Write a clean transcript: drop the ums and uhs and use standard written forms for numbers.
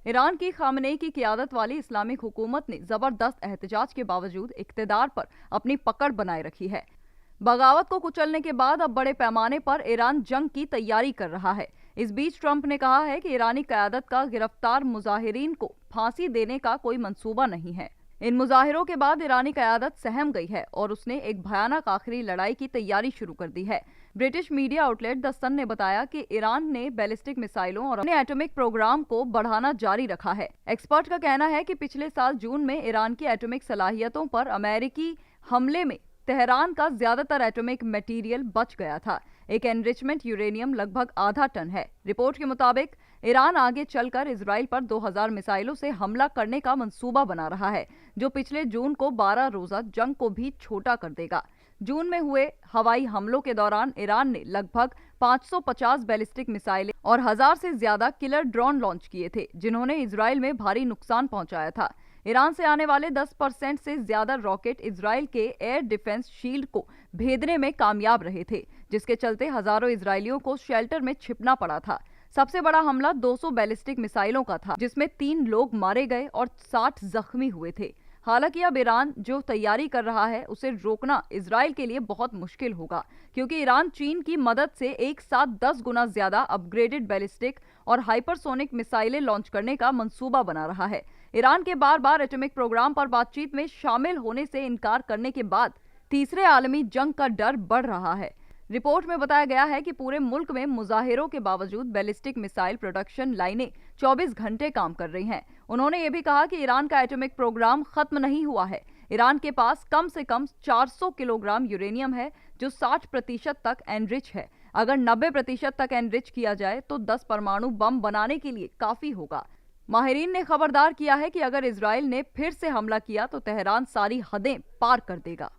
Iran की Khamenei की क़ियादत वाली इस्लामिक हुकूमत ने जबरदस्त एहतजाज के बावजूद इक़्तिदार पर अपनी पकड़ बनाए रखी है। बगावत को कुचलने के बाद अब बड़े पैमाने पर ईरान जंग की तैयारी कर रहा है। इस बीच ट्रंप ने कहा है कि ईरानी क़यादत का गिरफ्तार मुजाहिरीन को फांसी देने का कोई मंसूबा नहीं है। इन मुजाहिरों के बाद ईरानी क़यादत सहम गई है और उसने एक भयानक आखिरी लड़ाई की तैयारी शुरू कर दी है। ब्रिटिश मीडिया आउटलेट द सन ने बताया कि ईरान ने बैलिस्टिक मिसाइलों और अपने एटॉमिक प्रोग्राम को बढ़ाना जारी रखा है। एक्सपर्ट का कहना है कि पिछले साल जून में ईरान की एटॉमिक सलाहियतों पर अमेरिकी हमले में तेहरान का ज्यादातर एटॉमिक मटेरियल बच गया था। एक एनरिचमेंट यूरेनियम लगभग आधा टन है। रिपोर्ट के मुताबिक ईरान आगे चलकर इजराइल पर 2000 मिसाइलों से हमला करने का मंसूबा बना रहा है, जो पिछले जून को 12 रोजा जंग को भी छोटा कर देगा। जून में हुए हवाई हमलों के दौरान ईरान ने लगभग 550 बैलिस्टिक मिसाइलें और 1000 से ज्यादा किलर ड्रोन लॉन्च किए थे, जिन्होंने इजराइल में भारी नुकसान पहुंचाया था। ईरान से आने वाले 10% से ज्यादा रॉकेट इजराइल के एयर डिफेंस शील्ड को भेदने में कामयाब रहे थे, जिसके चलते हजारों इजरायलियों को शेल्टर में छिपना पड़ा था। सबसे बड़ा हमला 200 बैलिस्टिक मिसाइलों का था, जिसमें 3 लोग मारे गए और 60 जख्मी हुए थे। हालांकि अब ईरान जो तैयारी कर रहा है उसे रोकना इजराइल के लिए बहुत मुश्किल होगा, क्योंकि ईरान चीन की मदद से एक साथ 10 गुना ज्यादा अपग्रेडेड बैलिस्टिक और हाइपरसोनिक मिसाइलें लॉन्च करने का मंसूबा बना रहा है। ईरान के बार बार एटॉमिक प्रोग्राम पर बातचीत में शामिल होने से इनकार करने के बाद तीसरे आलमी जंग का डर बढ़ रहा है। रिपोर्ट में बताया गया है कि पूरे मुल्क में मुजाहिरों के बावजूद बैलिस्टिक मिसाइल प्रोडक्शन लाइनें 24 घंटे काम कर रही हैं। उन्होंने ये भी कहा कि ईरान का एटॉमिक प्रोग्राम खत्म नहीं हुआ है। ईरान के पास कम से कम 400 किलोग्राम यूरेनियम है, जो 60% तक एनरिच है। अगर 90% तक एनरिच किया जाए तो 10 परमाणु बम बनाने के लिए काफी होगा। माहिरीन ने खबरदार किया है कि अगर इजराइल ने फिर से हमला किया तो तेहरान सारी हदें पार कर देगा।